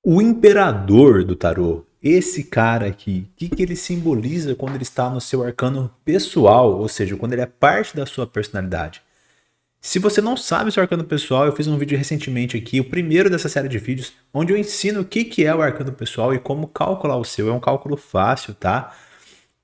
O imperador do tarô, esse cara aqui, o que ele simboliza quando ele está no seu arcano pessoal, ou seja, quando ele é parte da sua personalidade? Se você não sabe o seu arcano pessoal, eu fiz um vídeo recentemente aqui, o primeiro dessa série de vídeos, onde eu ensino o que é o arcano pessoal e como calcular o seu. É um cálculo fácil, tá?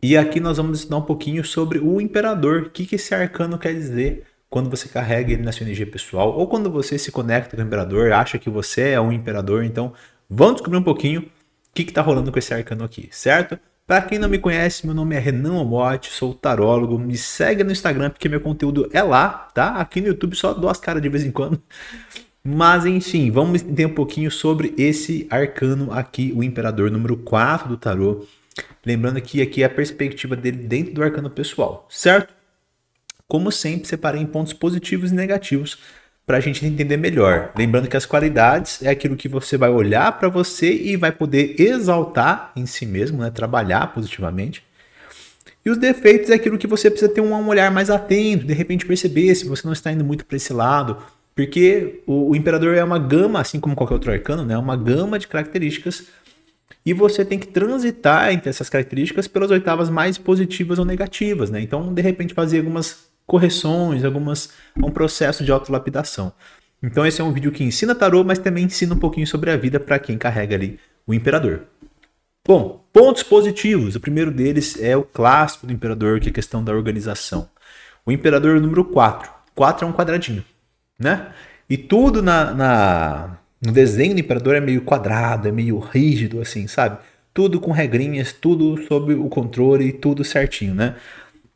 E aqui nós vamos estudar um pouquinho sobre o imperador, o que esse arcano quer dizer quando você carrega ele na sua energia pessoal, ou quando você se conecta com o imperador, acha que você é um imperador. Então vamos descobrir um pouquinho o que está rolando com esse arcano aqui, certo? Para quem não me conhece, meu nome é Renan Omote, sou tarólogo, me segue no Instagram porque meu conteúdo é lá, tá? Aqui no YouTube só dou as caras de vez em quando. Mas enfim, vamos entender um pouquinho sobre esse arcano aqui, o Imperador número 4 do tarô. Lembrando que aqui é a perspectiva dele dentro do arcano pessoal, certo? Como sempre, separei em pontos positivos e negativos para a gente entender melhor. Lembrando que as qualidades é aquilo que você vai olhar para você e vai poder exaltar em si mesmo, né? Trabalhar positivamente. E os defeitos é aquilo que você precisa ter um olhar mais atento, de repente perceber se você não está indo muito para esse lado. Porque o imperador é uma gama, assim como qualquer outro arcano, né? Uma gama de características. E você tem que transitar entre essas características pelas oitavas mais positivas ou negativas, né? Então, de repente, fazer algumas correções, um processo de autolapidação. Então, esse é um vídeo que ensina tarô, mas também ensina um pouquinho sobre a vida para quem carrega ali o imperador. Bom, pontos positivos. O primeiro deles é o clássico do imperador, que é a questão da organização. O imperador número 4. 4 é um quadradinho, né? E tudo no desenho do imperador é meio quadrado, é meio rígido, assim, sabe? Tudo com regrinhas, tudo sob o controle, tudo certinho, né?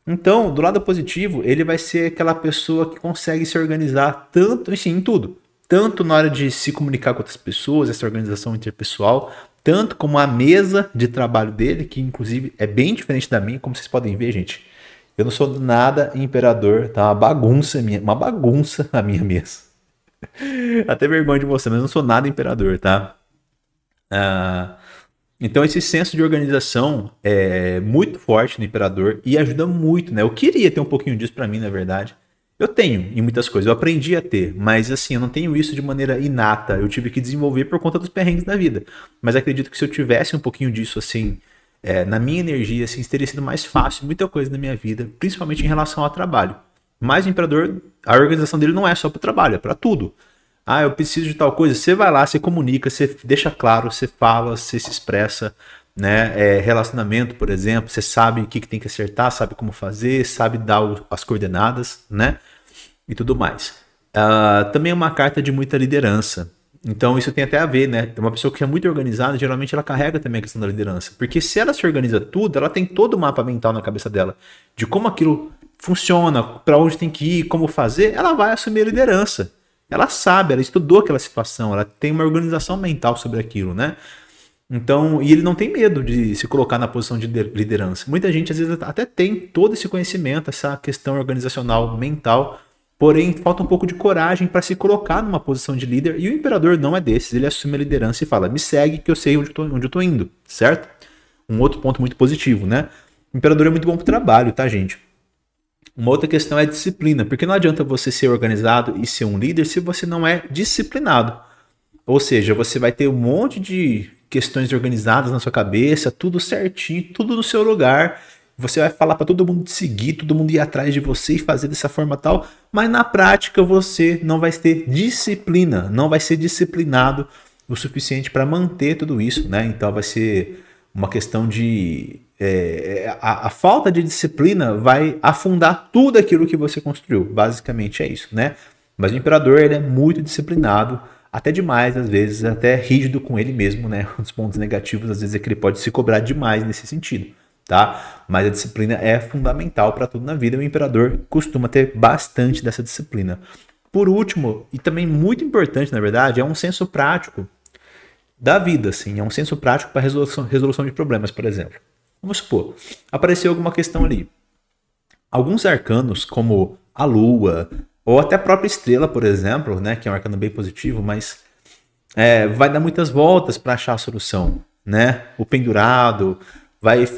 Então, do lado positivo, ele vai ser aquela pessoa que consegue se organizar tanto, assim, em tudo. Tanto na hora de se comunicar com outras pessoas, essa organização interpessoal, tanto como a mesa de trabalho dele, que inclusive é bem diferente da minha, como vocês podem ver, gente. Eu não sou nada imperador, tá uma bagunça a minha mesa. Até vergonha de você, mas eu não sou nada imperador, tá? Ah, então esse senso de organização é muito forte no imperador e ajuda muito, né? Eu queria ter um pouquinho disso pra mim, na verdade. Eu tenho em muitas coisas, eu aprendi a ter, mas assim, eu não tenho isso de maneira inata. Eu tive que desenvolver por conta dos perrengues da vida. Mas acredito que se eu tivesse um pouquinho disso assim, na minha energia, assim, teria sido mais fácil muita coisa na minha vida, principalmente em relação ao trabalho. Mas o imperador, a organização dele não é só para o trabalho, é para tudo. Ah, eu preciso de tal coisa. Você vai lá, você comunica, você deixa claro, você fala, você se expressa, né? Relacionamento, por exemplo, você sabe o que tem que acertar, sabe como fazer, sabe dar as coordenadas, né? E tudo mais. Também é uma carta de muita liderança. Então isso tem até a ver, né? Uma pessoa que é muito organizada, geralmente ela carrega também a questão da liderança. Porque se ela se organiza tudo, ela tem todo o mapa mental na cabeça dela de como aquilo funciona, para onde tem que ir, como fazer, ela vai assumir a liderança. Ela sabe, ela estudou aquela situação, ela tem uma organização mental sobre aquilo, né? Então, e ele não tem medo de se colocar na posição de liderança. Muita gente às vezes até tem todo esse conhecimento, essa questão organizacional mental, porém falta um pouco de coragem para se colocar numa posição de líder. E o imperador não é desses, ele assume a liderança e fala: me segue que eu sei onde eu tô indo, certo? Um outro ponto muito positivo, né? O imperador é muito bom pro trabalho, tá, gente? Uma outra questão é a disciplina, porque não adianta você ser organizado e ser um líder se você não é disciplinado. Ou seja, você vai ter um monte de questões organizadas na sua cabeça, tudo certinho, tudo no seu lugar. Você vai falar para todo mundo te seguir, todo mundo ir atrás de você e fazer dessa forma tal, mas na prática você não vai ter disciplina, não vai ser disciplinado o suficiente para manter tudo isso, né? Então vai ser uma questão de a falta de disciplina vai afundar tudo aquilo que você construiu. Basicamente é isso, né? Mas o imperador ele é muito disciplinado, até demais às vezes, até rígido com ele mesmo, né? Um dos pontos negativos às vezes é que ele pode se cobrar demais nesse sentido, tá? Mas a disciplina é fundamental para tudo na vida. O imperador costuma ter bastante dessa disciplina. Por último, e também muito importante na verdade, é um senso prático da vida, assim, é um senso prático para resolução de problemas, por exemplo. Vamos supor, apareceu alguma questão ali. Alguns arcanos, como a lua, ou até a própria estrela, por exemplo, né, que é um arcano bem positivo, mas vai dar muitas voltas para achar a solução, né? O pendurado vai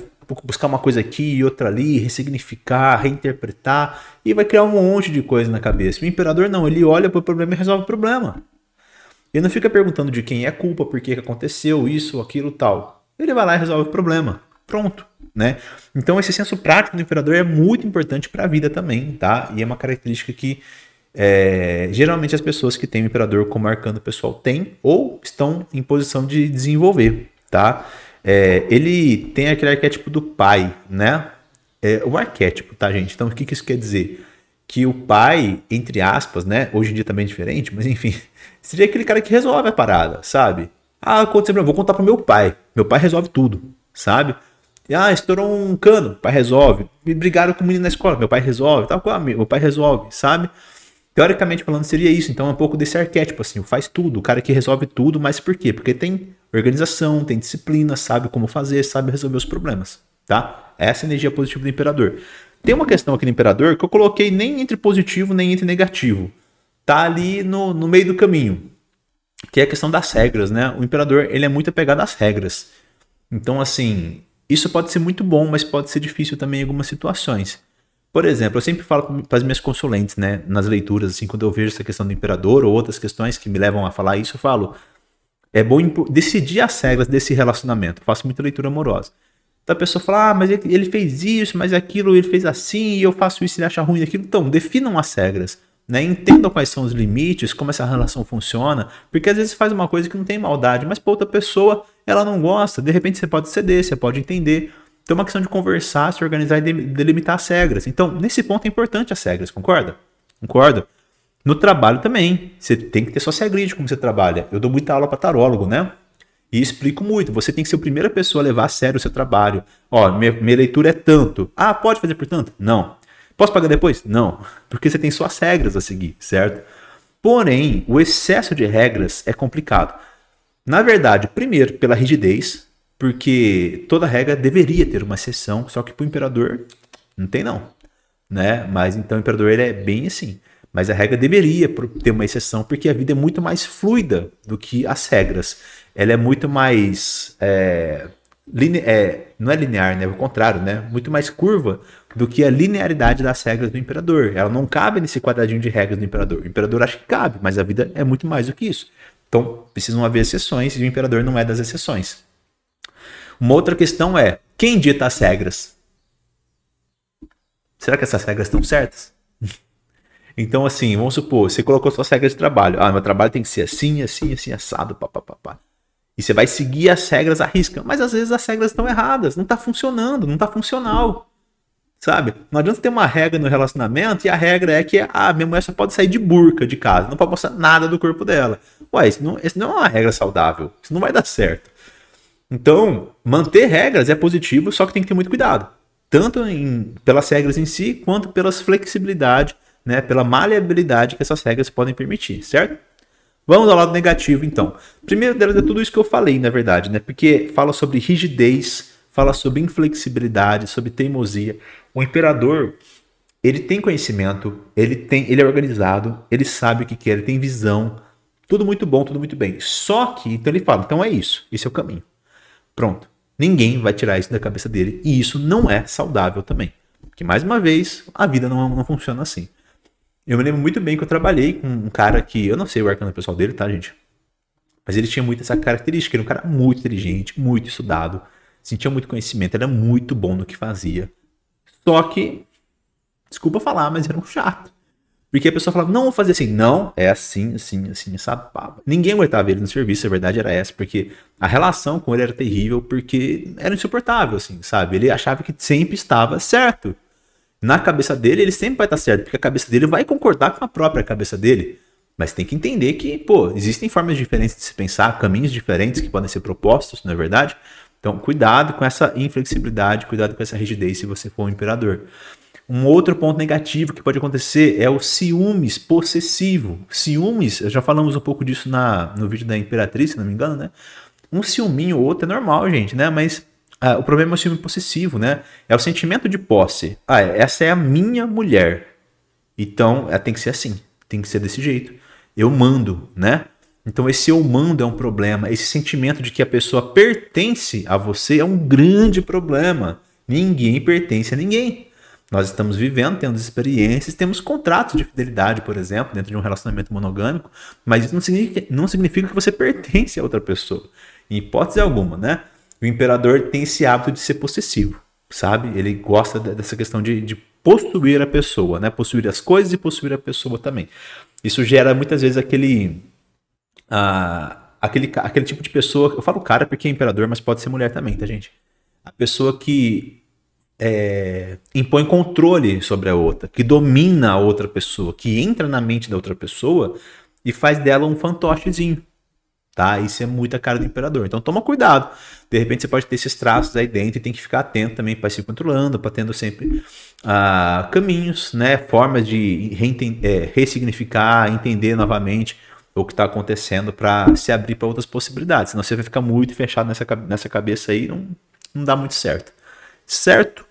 buscar uma coisa aqui e outra ali, ressignificar, reinterpretar, e vai criar um monte de coisa na cabeça. O imperador não, ele olha para o problema e resolve o problema. Ele não fica perguntando de quem é a culpa, por que aconteceu isso, aquilo, tal. Ele vai lá e resolve o problema. Pronto, né? Então esse senso prático do imperador é muito importante para a vida também, tá? E é uma característica que geralmente as pessoas que têm o imperador como arcano pessoal têm ou estão em posição de desenvolver, tá? Ele tem aquele arquétipo do pai, né? O arquétipo, tá, gente? Então o que isso quer dizer? Que o pai, entre aspas, né? Hoje em dia também é diferente, mas enfim, seria aquele cara que resolve a parada, sabe? Aconteceu, vou contar pro meu pai. Meu pai resolve tudo, sabe? Estourou um cano, pai resolve. Me brigaram com o menino na escola, meu pai resolve. Tal, meu pai resolve, sabe? Teoricamente falando, seria isso. Então é um pouco desse arquétipo, assim, o faz tudo, o cara que resolve tudo, mas por quê? Porque tem organização, tem disciplina, sabe como fazer, sabe resolver os problemas, tá? Essa é a energia positiva do imperador. Tem uma questão aqui no imperador que eu coloquei nem entre positivo, nem entre negativo. Tá ali no meio do caminho, que é a questão das regras, né? O imperador, ele é muito apegado às regras. Então, assim, isso pode ser muito bom, mas pode ser difícil também em algumas situações. Por exemplo, eu sempre falo para as minhas consulentes, né, nas leituras, assim, quando eu vejo essa questão do imperador ou outras questões que me levam a falar isso, eu falo, é bom decidir as regras desse relacionamento. Eu faço muita leitura amorosa. Então a pessoa fala, mas ele fez isso, mas aquilo, ele fez assim, e eu faço isso e ele acha ruim aquilo. Então, definam as regras, né? Entendam quais são os limites, como essa relação funciona, porque às vezes faz uma coisa que não tem maldade, mas para outra pessoa, ela não gosta, de repente você pode ceder, você pode entender. Então é uma questão de conversar, se organizar e delimitar as regras. Então, nesse ponto é importante as regras, concorda? Concordo? No trabalho também, você tem que ter suas regrinhas de como você trabalha. Eu dou muita aula para tarólogo, né? E explico muito. Você tem que ser a primeira pessoa a levar a sério o seu trabalho. Minha leitura é tanto. Pode fazer por tanto? Não. Posso pagar depois? Não. Porque você tem suas regras a seguir, certo? Porém, o excesso de regras é complicado. Na verdade, primeiro, pela rigidez, porque toda regra deveria ter uma exceção, só que para o imperador não tem não, né? Mas então o imperador ele é bem assim. Mas a regra deveria ter uma exceção, porque a vida é muito mais fluida do que as regras. Ela é muito mais não é linear, né? Ao contrário, né? Muito mais curva do que a linearidade das regras do imperador. Ela não cabe nesse quadradinho de regras do imperador. O imperador acha que cabe, mas a vida é muito mais do que isso. Então, precisam haver exceções e o imperador não é das exceções. Uma outra questão é, quem dita as regras? Será que essas regras estão certas? Então, assim, vamos supor, você colocou suas regras de trabalho. Meu trabalho tem que ser assim, assim, assim, assado, papapá. E você vai seguir as regras à risca. Mas às vezes as regras estão erradas, não está funcionando, não está funcional. Sabe? Não adianta ter uma regra no relacionamento e a regra é que minha mulher só pode sair de burca de casa, não pode mostrar nada do corpo dela. Isso não é uma regra saudável, isso não vai dar certo. Então, manter regras é positivo, só que tem que ter muito cuidado. Tanto pelas regras em si, quanto pelas flexibilidade, né, pela maleabilidade que essas regras podem permitir, certo? Vamos ao lado negativo, então. Primeiro delas é tudo isso que eu falei, na verdade, né? Porque fala sobre rigidez, fala sobre inflexibilidade, sobre teimosia. O imperador, ele tem conhecimento, ele é organizado, ele sabe o que quer, ele tem visão. Tudo muito bom, tudo muito bem. Só que, então ele fala, então é isso, esse é o caminho. Pronto. Ninguém vai tirar isso da cabeça dele. E isso não é saudável também. Porque, mais uma vez, a vida não funciona assim. Eu me lembro muito bem que eu trabalhei com um cara que... Eu não sei o arcano pessoal dele, tá, gente? Mas ele tinha muito essa característica. Ele era um cara muito inteligente, muito estudado. Tinha muito conhecimento. Era muito bom no que fazia. Só que... Desculpa falar, mas era um chato. Porque a pessoa falava, não, vou fazer assim. Não, é assim, assim, assim, sabe? Ninguém aguentava ele no serviço, a verdade era essa. Porque a relação com ele era terrível, porque era insuportável, assim, sabe? Ele achava que sempre estava certo. Na cabeça dele, ele sempre vai estar certo, porque a cabeça dele vai concordar com a própria cabeça dele. Mas tem que entender que, existem formas diferentes de se pensar, caminhos diferentes que podem ser propostos, não é verdade? Então, cuidado com essa inflexibilidade, cuidado com essa rigidez se você for um imperador. Um outro ponto negativo que pode acontecer é o ciúmes possessivo. Ciúmes, já falamos um pouco disso no vídeo da Imperatriz, se não me engano, né? Um ciúminho ou outro é normal, gente, né? Mas o problema é o ciúme possessivo, né? É o sentimento de posse. Essa é a minha mulher. Então, ela tem que ser assim, tem que ser desse jeito. Eu mando, né? Então, esse eu mando é um problema. Esse sentimento de que a pessoa pertence a você é um grande problema. Ninguém pertence a ninguém. Nós estamos vivendo, temos experiências, temos contratos de fidelidade, por exemplo, dentro de um relacionamento monogâmico, mas isso não significa que você pertence a outra pessoa. Em hipótese alguma, né? O imperador tem esse hábito de ser possessivo, sabe? Ele gosta dessa questão de possuir a pessoa, né? Possuir as coisas e possuir a pessoa também. Isso gera muitas vezes aquele tipo de pessoa, eu falo cara porque é imperador, mas pode ser mulher também, tá, gente? A pessoa que impõe controle sobre a outra, que domina a outra pessoa, que entra na mente da outra pessoa e faz dela um fantochezinho, tá? Isso é muito a cara do imperador. Então toma cuidado. De repente você pode ter esses traços aí dentro e tem que ficar atento também para se controlando, para tendo sempre caminhos, né? Formas de ressignificar, entender novamente o que está acontecendo para se abrir para outras possibilidades. Senão você vai ficar muito fechado nessa cabeça aí, não dá muito certo. Certo?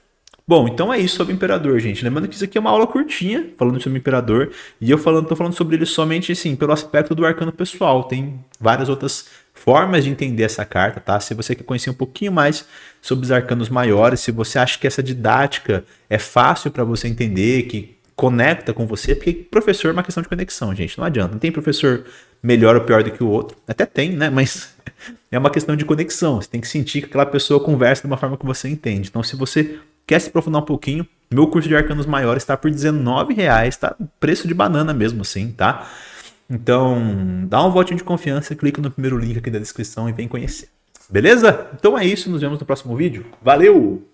Bom, então é isso sobre o Imperador, gente. Lembrando que isso aqui é uma aula curtinha, falando sobre o Imperador, e eu tô falando sobre ele somente, assim, pelo aspecto do arcano pessoal. Tem várias outras formas de entender essa carta, tá? Se você quer conhecer um pouquinho mais sobre os arcanos maiores, se você acha que essa didática é fácil para você entender, que conecta com você, porque professor é uma questão de conexão, gente. Não adianta. Não tem professor melhor ou pior do que o outro. Até tem, né? Mas é uma questão de conexão. Você tem que sentir que aquela pessoa conversa de uma forma que você entende. Então, se você quer se aprofundar um pouquinho, meu curso de arcanos maiores está por R$19, tá? Preço de banana mesmo assim, tá? Então, dá um votinho de confiança, clica no primeiro link aqui da descrição e vem conhecer. Beleza? Então é isso, nos vemos no próximo vídeo. Valeu!